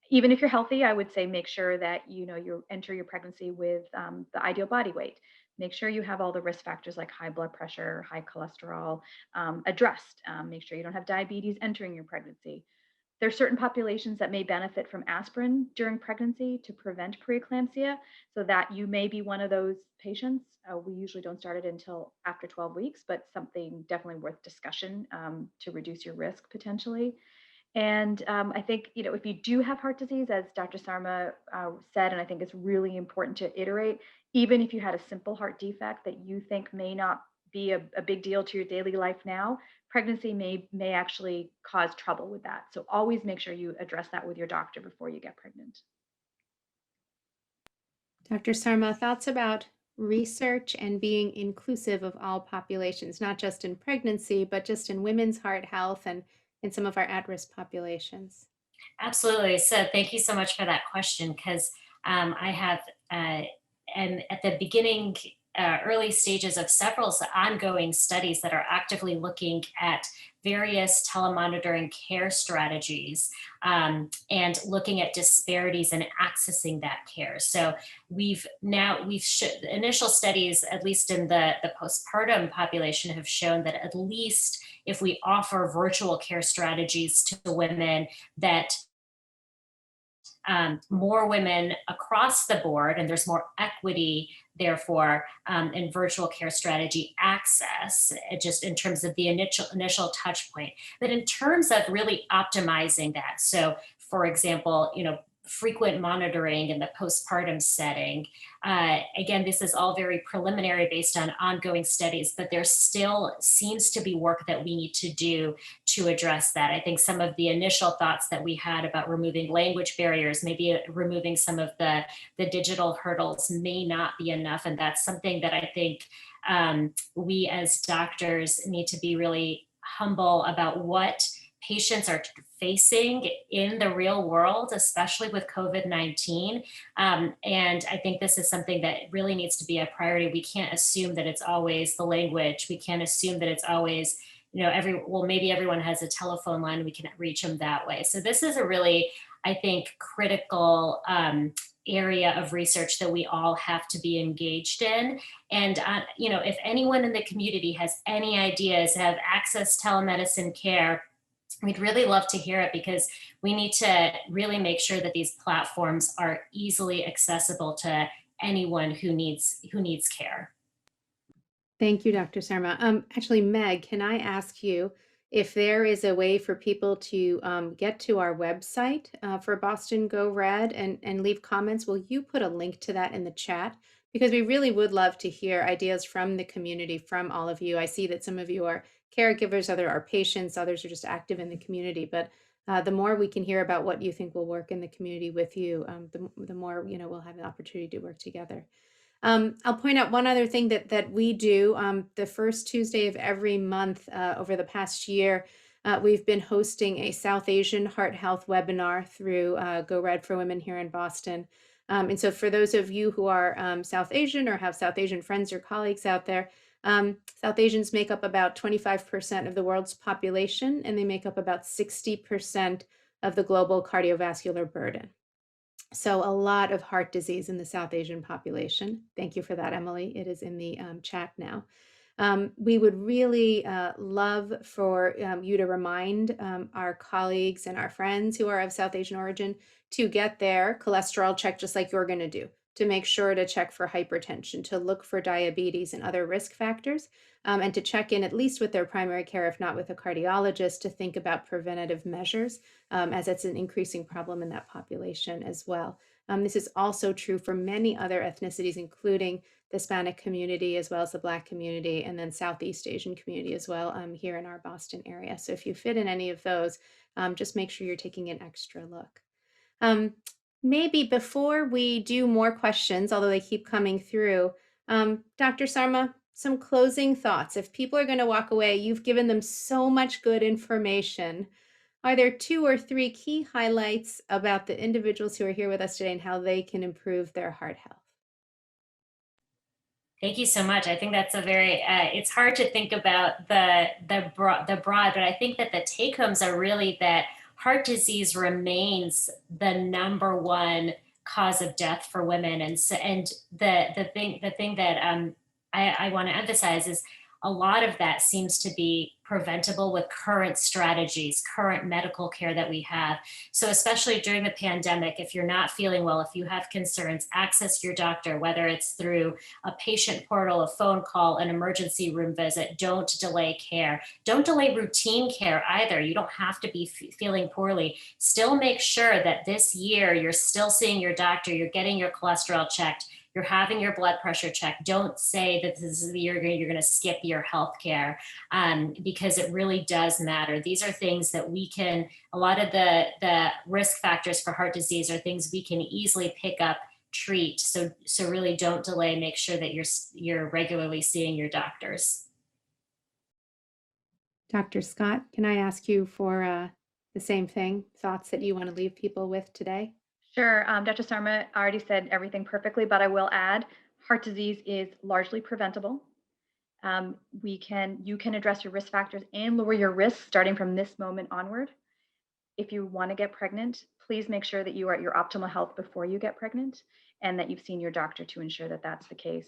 even if you're healthy, I would say make sure that you enter your pregnancy with the ideal body weight. Make sure you have all the risk factors like high blood pressure, high cholesterol addressed. Make sure you don't have diabetes entering your pregnancy. There are certain populations that may benefit from aspirin during pregnancy to prevent preeclampsia, so that you may be one of those patients. We usually don't start it until after 12 weeks, but something definitely worth discussion to reduce your risk potentially. And I think, if you do have heart disease, as Dr. Sarma said, and I think it's really important to iterate, even if you had a simple heart defect that you think may not be a big deal to your daily life now, pregnancy may actually cause trouble with that. So always make sure you address that with your doctor before you get pregnant. Dr. Sarma, thoughts about research and being inclusive of all populations, not just in pregnancy, but just in women's heart health and in some of our at-risk populations? Absolutely. So thank you so much for that question, because I have, and at the beginning, early stages of several ongoing studies that are actively looking at various telemonitoring care strategies, and looking at disparities in accessing that care. So initial studies, at least in the postpartum population, have shown that at least if we offer virtual care strategies to women, that more women across the board, and there's more equity, therefore, in virtual care strategy access, just in terms of the initial touch point. But in terms of really optimizing that, so for example, frequent monitoring in the postpartum setting. Again, this is all very preliminary based on ongoing studies, but there still seems to be work that we need to do to address that. I think some of the initial thoughts that we had about removing language barriers, maybe removing some of the digital hurdles, may not be enough. And that's something that I think we as doctors need to be really humble about what patients are facing in the real world, especially with COVID-19. And I think this is something that really needs to be a priority. We can't assume that it's always the language. We can't assume that it's always, maybe everyone has a telephone line, we can reach them that way. So this is a really I think, critical area of research that we all have to be engaged in. And, if anyone in the community has any ideas, have access telemedicine care, we'd really love to hear it, because we need to really make sure that these platforms are easily accessible to anyone who needs care. Thank you, Dr. Sarma. Actually, Meg, can I ask you if there is a way for people to get to our website for Boston Go Red and leave comments? Will you put a link to that in the chat? Because we really would love to hear ideas from the community, from all of you. I see that some of you are caregivers, others are patients, others are just active in the community. But the more we can hear about what you think will work in the community with you, the more we'll have an opportunity to work together. I'll point out one other thing that we do. The first Tuesday of every month over the past year, we've been hosting a South Asian heart health webinar through Go Red for Women here in Boston. And so for those of you who are South Asian or have South Asian friends or colleagues out there, South Asians make up about 25% of the world's population, and they make up about 60% of the global cardiovascular burden. So a lot of heart disease in the South Asian population. Thank you for that, Emily. It is in the chat now. We would really love for you to remind our colleagues and our friends who are of South Asian origin to get their cholesterol checked, just like you're going to do, to make sure to check for hypertension, to look for diabetes and other risk factors, and to check in at least with their primary care, if not with a cardiologist, to think about preventative measures, as it's an increasing problem in that population as well. This is also true for many other ethnicities, including the Hispanic community, as well as the Black community, and then Southeast Asian community as well, here in our Boston area. So if you fit in any of those, just make sure you're taking an extra look. Maybe before we do more questions, although they keep coming through, Dr. Sarma, some closing thoughts. If people are going to walk away, you've given them so much good information. Are there 2 or 3 key highlights about the individuals who are here with us today and how they can improve their heart health? Thank you so much. I think that's a very, it's hard to think about the broad, but I think that the take homes are really that heart disease remains the number one cause of death for women. And so, and the thing that I want to emphasize is a lot of that seems to be preventable with current strategies, current medical care that we have. So especially during the pandemic, if you're not feeling well, if you have concerns, access your doctor, whether it's through a patient portal, a phone call, an emergency room visit. Don't delay care. Don't delay routine care either. You don't have to be feeling poorly. Still make sure that this year you're still seeing your doctor, you're getting your cholesterol checked, you're having your blood pressure checked. Don't say that this is the year you're going to skip your health care, because it really does matter. These are things that we can, a lot of the risk factors for heart disease are things we can easily pick up, treat. So really don't delay. Make sure that you're regularly seeing your doctors. Dr. Scott, can I ask you for the same thing, thoughts that you want to leave people with today? Sure. Dr. Sarma already said everything perfectly, but I will add heart disease is largely preventable. You can address your risk factors and lower your risk starting from this moment onward. If you want to get pregnant, please make sure that you are at your optimal health before you get pregnant and that you've seen your doctor to ensure that that's the case.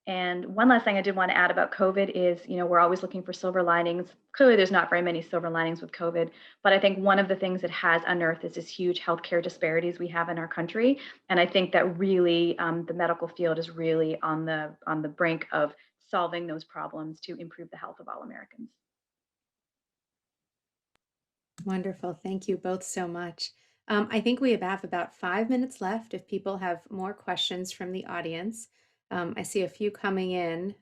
And one last thing I did want to add about COVID is, we're always looking for silver linings. Clearly, there's not very many silver linings with COVID, but I think one of the things it has unearthed is this huge healthcare disparities we have in our country. And I think that really the medical field is really on the brink of solving those problems to improve the health of all Americans. Wonderful. Thank you both so much. I think we have about 5 minutes left if people have more questions from the audience. I see a few coming in,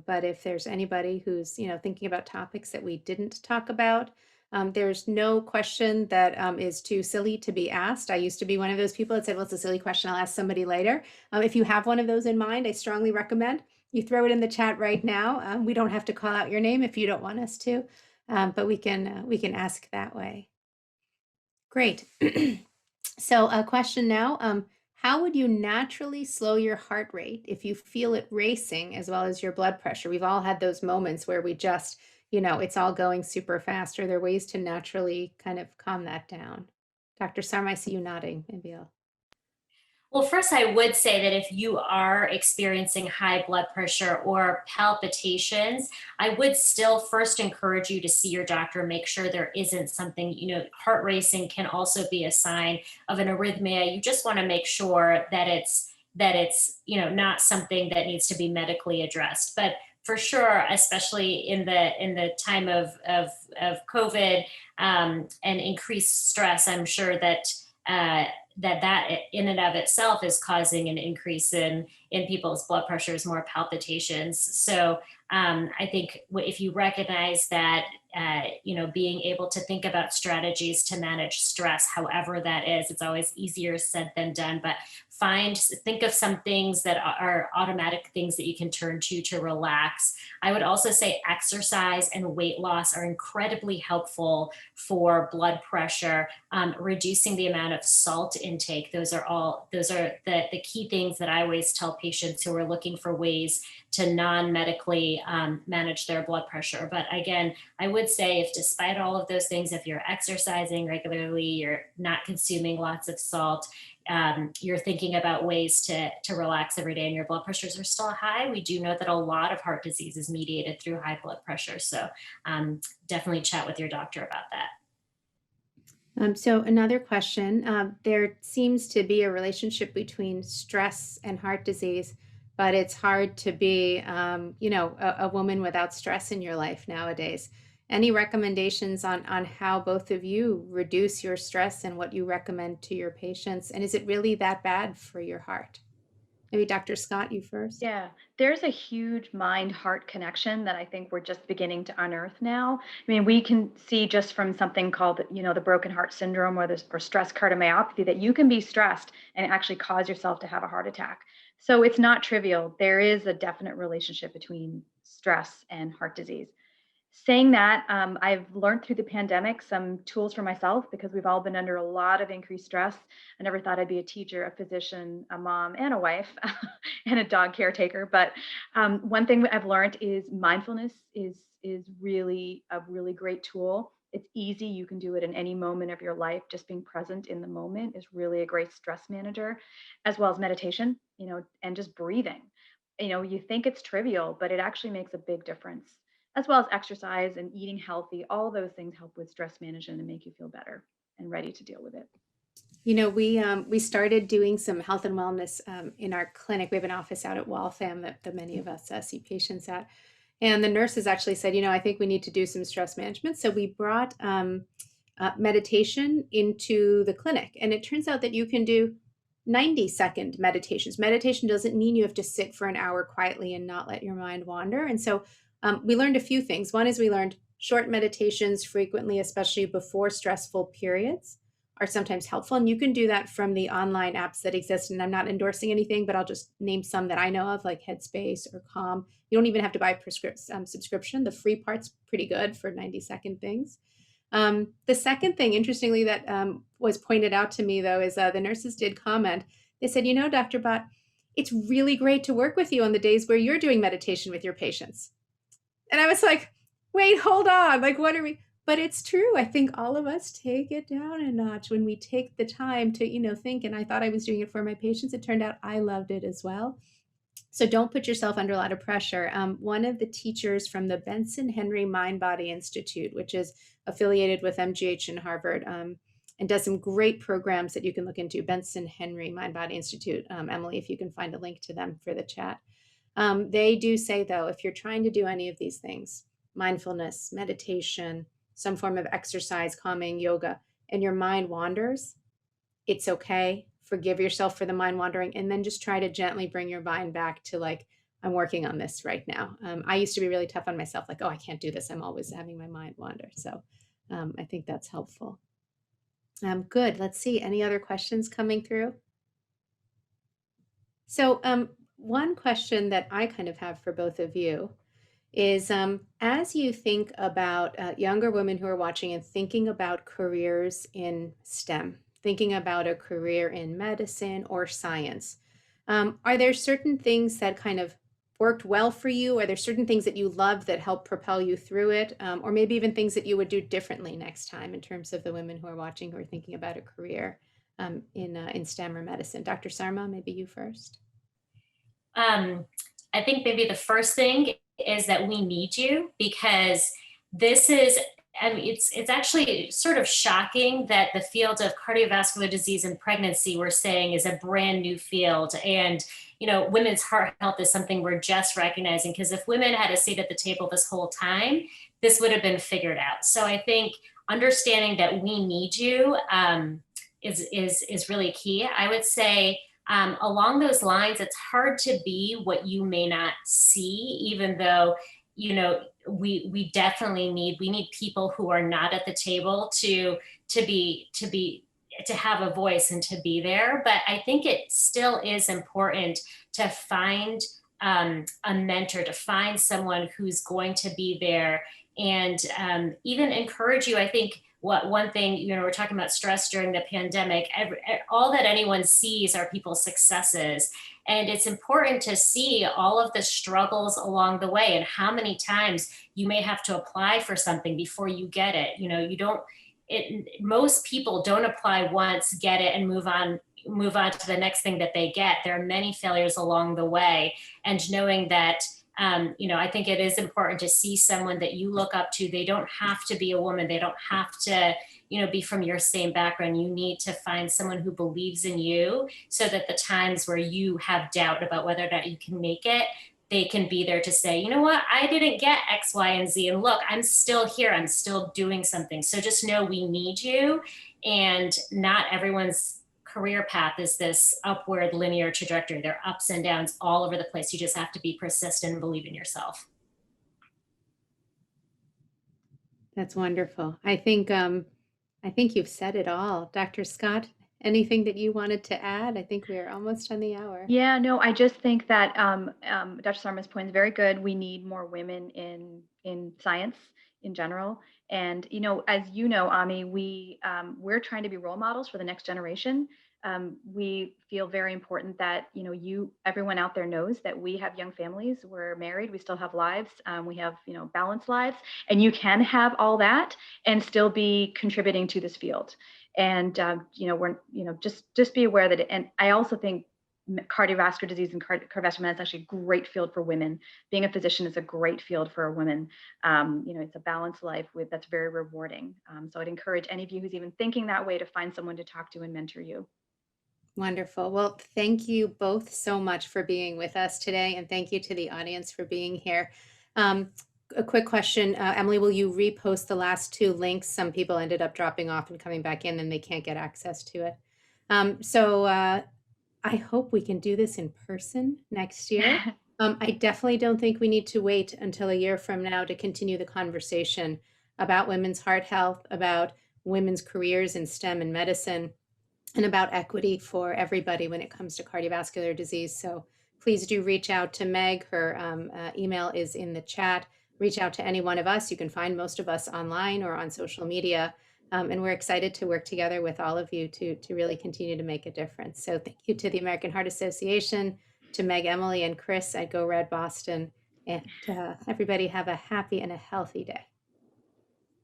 but if there's anybody who's thinking about topics that we didn't talk about, there's no question that is too silly to be asked. I used to be one of those people that said, well, it's a silly question, I'll ask somebody later. If you have one of those in mind, I strongly recommend you throw it in the chat right now. We don't have to call out your name if you don't want us to, but we can ask that way. Great. So a question now, how would you naturally slow your heart rate if you feel it racing as well as your blood pressure? We've all had those moments where we just, it's all going super fast. Are there ways to naturally kind of calm that down? Dr. Sarma, I see you nodding. Maybe I'll. Well, first, I would say that if you are experiencing high blood pressure or palpitations, I would still first encourage you to see your doctor, make sure there isn't something, heart racing can also be a sign of an arrhythmia. You just want to make sure that it's not something that needs to be medically addressed. But for sure, especially in the time of COVID and increased stress, I'm sure that that in and of itself is causing an increase in people's blood pressures, more palpitations. So I think if you recognize that, being able to think about strategies to manage stress, however that is, it's always easier said than done, but think of some things that are automatic things that you can turn to relax. I would also say exercise and weight loss are incredibly helpful for blood pressure. Reducing the amount of salt intake, those are the key things that I always tell patients who are looking for ways to non-medically manage their blood pressure. But again, I would say if despite all of those things, if you're exercising regularly, you're not consuming lots of salt, you're thinking about ways to relax every day and your blood pressures are still high, we do know that a lot of heart disease is mediated through high blood pressure. So definitely chat with your doctor about that. So another question, there seems to be a relationship between stress and heart disease, but it's hard to be, a woman without stress in your life nowadays. Any recommendations on how both of you reduce your stress and what you recommend to your patients? And is it really that bad for your heart? Maybe Dr. Scott, you first. Yeah, there's a huge mind-heart connection that I think we're just beginning to unearth now. I mean, we can see just from something called, the broken heart syndrome or stress cardiomyopathy that you can be stressed and actually cause yourself to have a heart attack. So it's not trivial. There is a definite relationship between stress and heart disease. Saying that, I've learned through the pandemic some tools for myself because we've all been under a lot of increased stress. I never thought I'd be a teacher, a physician, a mom, and a wife, and a dog caretaker. But one thing I've learned is mindfulness is really a really great tool. It's easy. You can do it in any moment of your life. Just being present in the moment is really a great stress manager, as well as meditation, and just breathing. You think it's trivial, but it actually makes a big difference, as well as exercise and eating healthy. All those things help with stress management and make you feel better and ready to deal with it. We started doing some health and wellness in our clinic. We have an office out at Waltham that many of us see patients at. And the nurses actually said, I think we need to do some stress management. So we brought meditation into the clinic. And it turns out that you can do 90-second meditations. Meditation doesn't mean you have to sit for an hour quietly and not let your mind wander. And so we learned a few things. One is we learned short meditations frequently, especially before stressful periods, are sometimes helpful. And you can do that from the online apps that exist. And I'm not endorsing anything, but I'll just name some that I know of, like Headspace or Calm. You don't even have to buy a subscription. The free part's pretty good for 90-second things. The second thing, interestingly, that was pointed out to me, though, is the nurses did comment. They said, Dr. Bott, it's really great to work with you on the days where you're doing meditation with your patients. And I was like, wait, hold on. Like, what are we? But it's true. I think all of us take it down a notch when we take the time to, think. And I thought I was doing it for my patients. It turned out I loved it as well. So don't put yourself under a lot of pressure. One of the teachers from the Benson Henry Mind Body Institute, which is affiliated with MGH and Harvard, and does some great programs that you can look into, Benson Henry Mind Body Institute. Emily, if you can find a link to them for the chat. They do say, though, if you're trying to do any of these things, mindfulness, meditation, some form of exercise, calming, yoga, and your mind wanders, it's okay. Forgive yourself for the mind wandering, and then just try to gently bring your mind back to like, I'm working on this right now. I used to be really tough on myself, like, oh, I can't do this. I'm always having my mind wander. So I think that's helpful. Good. Let's see. Any other questions coming through? So one question that I kind of have for both of you is as you think about younger women who are watching and thinking about careers in STEM, thinking about a career in medicine or science, are there certain things that kind of worked well for you? Are there certain things that you loved that helped propel you through it? Or maybe even things that you would do differently next time in terms of the women who are watching who are thinking about a career in STEM or medicine? Dr. Sarma, maybe you first. I think maybe the first thing is that we need you, because this is, I mean, it's actually sort of shocking that the field of cardiovascular disease and pregnancy, we're saying, is a brand new field. And, you know, women's heart health is something we're just recognizing, because if women had a seat at the table this whole time, this would have been figured out. So I think understanding that we need you is really key. I would say, along those lines, it's hard to be what you may not see, even though, you know, we definitely need people who are not at the table to have a voice and to be there. But I think it still is important to find a mentor, to find someone who's going to be there and even encourage you. I think one thing, you know, we're talking about stress during the pandemic, all that anyone sees are people's successes. And it's important to see all of the struggles along the way and how many times you may have to apply for something before you get it. You know, most people don't apply once, get it, and move on to the next thing that they get. There are many failures along the way. And knowing that, you know, I think it is important to see someone that you look up to. They don't have to be a woman. They don't have to, you know, be from your same background. You need to find someone who believes in you, so that the times where you have doubt about whether or not you can make it, they can be there to say, you know what, I didn't get X, Y, and Z. And look, I'm still here. I'm still doing something. So just know we need you. And not everyone's career path is this upward linear trajectory. There are ups and downs all over the place. You just have to be persistent and believe in yourself. That's wonderful. I think you've said it all. Dr. Scott, anything that you wanted to add? I think we're almost on the hour. Yeah, no, I just think that Dr. Sarma's point is very good. We need more women in science in general. And, you know, as you know, Ami, we're trying to be role models for the next generation. We feel very important that, you know, everyone out there knows that we have young families, we're married, we still have lives, we have, you know, balanced lives, and you can have all that and still be contributing to this field. And, you know, just be aware that, and I also think cardiovascular disease and cardiovascular medicine is actually a great field for women. Being a physician is a great field for a woman. You know, it's a balanced life that's very rewarding. So I'd encourage any of you who's even thinking that way to find someone to talk to and mentor you. Wonderful. Well, thank you both so much for being with us today. And thank you to the audience for being here. A quick question, Emily, will you repost the last two links? Some people ended up dropping off and coming back in and they can't get access to it. I hope we can do this in person next year. I definitely don't think we need to wait until a year from now to continue the conversation about women's heart health, about women's careers in STEM and medicine, and about equity for everybody when it comes to cardiovascular disease. So please do reach out to Meg. Her email is in the chat. Reach out to any one of us. You can find most of us online or on social media. And we're excited to work together with all of you to really continue to make a difference. So thank you to the American Heart Association, to Meg, Emily, and Chris at Go Red Boston. And everybody have a happy and a healthy day.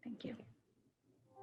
Thank you.